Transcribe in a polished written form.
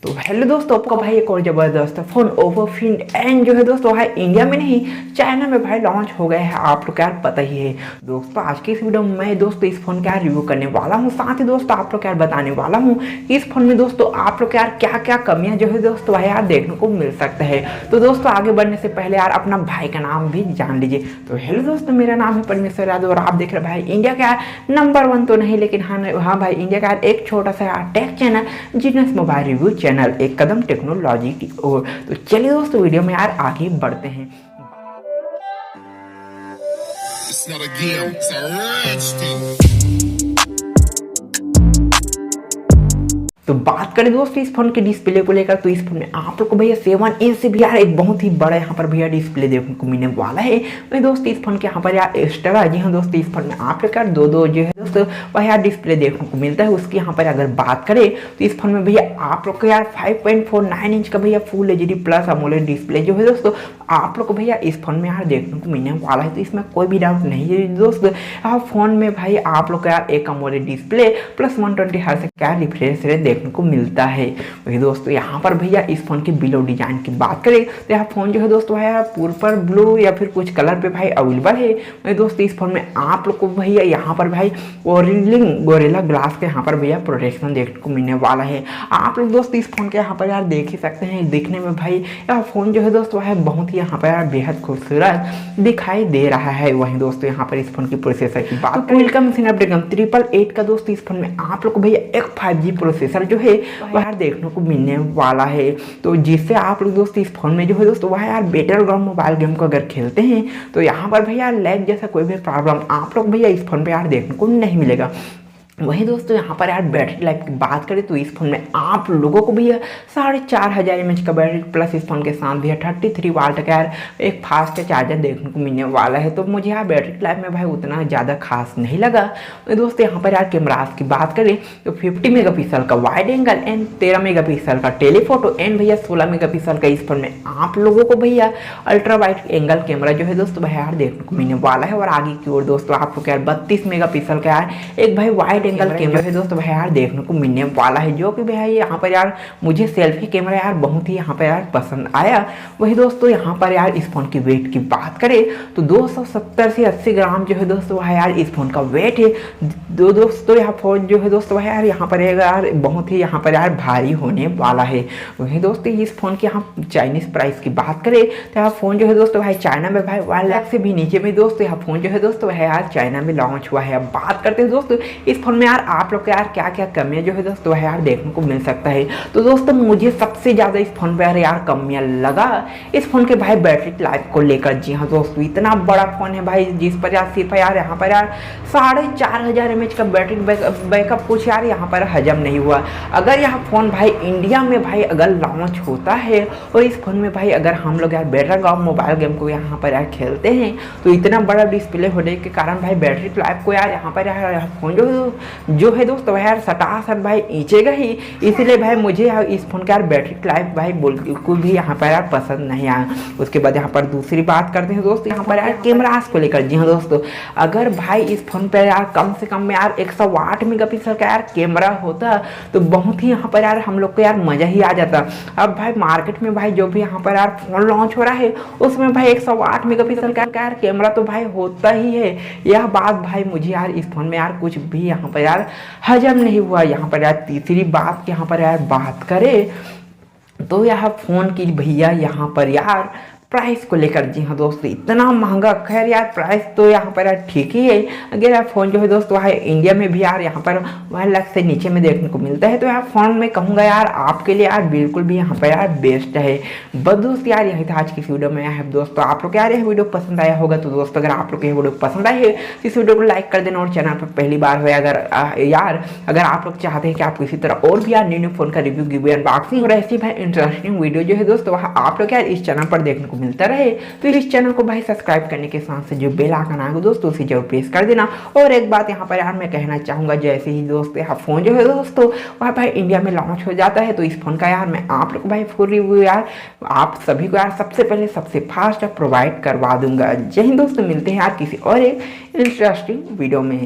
तो हेलो दोस्तों, आपका भाई एक और जबरदस्त फोन ओप्पो फिन एंड जो है दोस्तों है इंडिया में नहीं चाइना में भाई लॉन्च हो गया है। आप लोग यार पता ही है दोस्तों। आज की इस वीडियो में मैं दोस्तों इस फोन का यार रिव्यू करने वाला हूँ। साथ ही दोस्तों आप लोग यार बताने वाला हूँ कि इस फोन में दोस्तों आप लोग यार क्या क्या कमियां जो है दोस्तों भाई यार देखने को मिल सकता है। तो दोस्तों आगे बढ़ने से पहले यार अपना भाई का नाम भी जान लीजिए। तो हेलो दोस्तों, मेरा नाम है परमेश्वर यादव और आप देख रहे भाई इंडिया का नंबर 1 तो नहीं लेकिन हाँ भाई इंडिया का एक छोटा सा टेक चैनल जिनस मोबाइल रिव्यू चैनल, एक कदम टेक्नोलॉजी की ओर। तो चलिए दोस्तों वीडियो में यार आगे बढ़ते हैं। It's not a game, it's a rich thing. तो बात करें दोस्तों इस फोन के डिस्प्ले को लेकर, तो इस फोन में आप लोग को भैया 7 इंच से भी यार एक बहुत ही बड़ा यहाँ पर भैया डिस्प्ले देखने को मिलने वाला है। वही दोस्तों इस फोन के यहाँ पर यार एक्स्ट्रा, जी हाँ दोस्तों, इस फोन में आप लोग यार दो जो है दोस्तों वह यार डिस्प्ले देखने को मिलता है। उसकी यहाँ पर अगर बात करें तो इस फोन में भैया आप लोग को यार 5.49 इंच का भैया full HD plus AMOLED display जो है दोस्तों आप लोग को भैया इस फोन में यार देखने को मिलने वाला है। तो इसमें कोई भी डाउट नहीं है दोस्तों। यहाँ फोन में भाई आप लोग का यार एक अमोलेड डिस्प्ले प्लस 120 हर्ट्ज का रिफ्रेश रेट देखने को मिलता है। वही दोस्तों यहाँ पर भैया इस फोन की बिलो डिजाइन की बात करें तो यहाँ फोन जो है दोस्तों है पर्पल ब्लू या फिर कुछ कलर पे भाई अवेलेबल है। वही दोस्तों इस फोन में आप लोग को भैया यहाँ पर भाई गोरिल्ला ग्लास के यहाँ पर भैया प्रोटेक्शन देखने को मिलने वाला है। आप लोग दोस्तों इस फोन के यहाँ पर यार देख ही सकते हैं। दिखने में भाई यह फोन जो है दोस्तों है बहुत ही यहाँ पर यार बेहद खूबसूरत दिखाई दे रहा है। वहीं दोस्तों यहाँ पर इस फोन की प्रोसेसर की बात करें, क्वालकॉम स्नैपड्रैगन 888 का दोस्तों इस फोन में आप लोग को भैया एक 5G प्रोसेसर जो है वह देखने को मिलने वाला है। तो जिससे आप लोग दोस्तों इस फोन में जो है दोस्तों वह यार बेटर ग्राउंड मोबाइल गेम को अगर खेलते हैं तो यहाँ पर भैया लैग जैसा कोई भी प्रॉब्लम आप लोग भैया इस फोन पे यार देखने को नहीं मिलेगा। वहीं दोस्तों यहाँ पर यार बैटरी लाइफ की बात करें तो इस फोन में आप लोगों को भैया 4500 mAh का बैटरी प्लस इस फोन के साथ भैया 33 वाट का यार एक फास्ट चार्जर देखने को मिलने वाला है। तो मुझे यार बैटरी लाइफ में भाई उतना ज़्यादा खास नहीं लगा। वही दोस्तों यहाँ पर यार कैमरास की बात करें तो 50 मेगापिक्सल का वाइड एंगल एंड 13 मेगापिक्सल का टेलीफोटो एंड भैया 16 मेगापिक्सल का इस फोन में आप लोगों को भैया अल्ट्रा वाइड एंगल कैमरा जो है दोस्तों भाई यार देखने को मिलने वाला है। और आगे की ओर दोस्तों आप लोग यार 32 मेगापिक्सल का यार एक भाई वाइड एंगल कैमरा है दोस्तों भाई यार देखने को मिलने वाला है, जो कि भाई यहाँ पर यार मुझे सेल्फी कैमरा यार बहुत ही यहाँ पर यार पसंद आया। वही दोस्तों यहाँ पर यार इस फोन की वेट की बात करें तो 270 से 80 ग्राम जो है दोस्तों भाई यार इस फोन का वेट है। दोस्तों यहाँ फोन जो है दोस्तों भाई यार यहाँ पर यार बहुत ही यहाँ पर यार भारी होने वाला है। वही दोस्तों इस फोन की यहाँ चाइनीज प्राइस की बात करें तो यहाँ फोन जो है दोस्तों भाई चाइना में भाई 1 लाख से भी नीचे में दोस्तों यहाँ फोन जो है दोस्तों भाई यार चाइना में लॉन्च हुआ है। अब बात करते हैं दोस्तों इस फोन में यार आप लोग यार क्या क्या कमियां जो है दोस्तों यार देखने को मिल सकता है। तो दोस्तों मुझे सबसे ज्यादा इस फोन पे यार कमियां लगा इस फोन के भाई बैटरी लाइफ को लेकर। जी हाँ दोस्तों, इतना बड़ा फोन है भाई जिस पर यार सिर्फ यार यहाँ पर यार 4500 mAh का बैटरी बैकअप कुछ यार यहाँ पर हजम नहीं हुआ। अगर यह फोन भाई इंडिया में भाई अगर लॉन्च होता है और इस फोन में भाई अगर हम लोग यार बेटर गाँव मोबाइल गेम को यहाँ पर यार खेलते हैं तो इतना बड़ा डिस्प्ले होने के कारण भाई बैटरी लाइफ को यार यहाँ पर यार फोन जो है दोस्तों भाई यार सटासट भाई खींचेगा ही। इसीलिए भाई मुझे इस फोन का यार बैटरी लाइफ भाई बिल्कुल भी यहाँ पर यार पसंद नहीं आया। उसके बाद यहाँ पर दूसरी बात करते हैं दोस्तों यहाँ पर यार कैमरास को लेकर। जी हाँ दोस्तों, अगर भाई इस फोन पर यार कम से कम में यार 108 मेगापिक्सल का यार कैमरा होता तो बहुत ही यहाँ पर यार हम लोग को यार मजा ही आ जाता। अब भाई मार्केट में भाई जो भी यहाँ पर यार फोन लॉन्च हो रहा है उसमें भाई 108 मेगापिक्सल का यार कैमरा तो भाई होता ही है। यह बात भाई मुझे यार इस फोन में यार कुछ भी यहाँ पर यार हजम नहीं हुआ। यहाँ पर यार तीसरी बात यहाँ पर यार बात करें तो यह फोन की भैया यहाँ पर यार प्राइस को लेकर। जी हाँ दोस्तों, इतना महंगा, खैर यार प्राइस तो यहाँ पर यार ठीक ही है। अगर यार फ़ोन जो है दोस्तों है इंडिया में भी यार यहाँ पर 1 लाख से नीचे में देखने को मिलता है तो यार फ़ोन में कहूँगा यार आपके लिए यार बिल्कुल भी यहाँ पर यार बेस्ट है। बस दोस्तों यार यही था आज की वीडियो में। है दोस्तों आप लोग यार यह वीडियो पसंद आया होगा तो दोस्तों अगर आप लोग ये वीडियो पसंद आई है तो इस वीडियो को लाइक कर देना और चैनल पर पहली बार हो अगर आप लोग चाहते हैं कि आप इसी तरह और भी यार न्यू फोन का रिव्यू गिव अनबॉक्सिंग और ऐसी भाई इंटरेस्टिंग वीडियो जो है दोस्तों वह आप लोग यार इस चैनल पर देखने को मिलता रहे तो इस चैनल को भाई सब्सक्राइब करने के साथ से जो बेल आइकन आएगा दोस्तों उसे जरूर प्रेस कर देना। और एक बात यहाँ पर यार मैं कहना चाहूँगा, जैसे ही दोस्तों यहाँ फोन जो है दोस्तों वह भाई इंडिया में लॉन्च हो जाता है तो इस फोन का यार मैं आप लोग भाई फुल रिव्यू यार आप सभी को यार सबसे पहले सबसे फास्ट प्रोवाइड करवा दूंगा। जय हिंद दोस्तों, मिलते हैं यार किसी और एक इंटरेस्टिंग वीडियो में।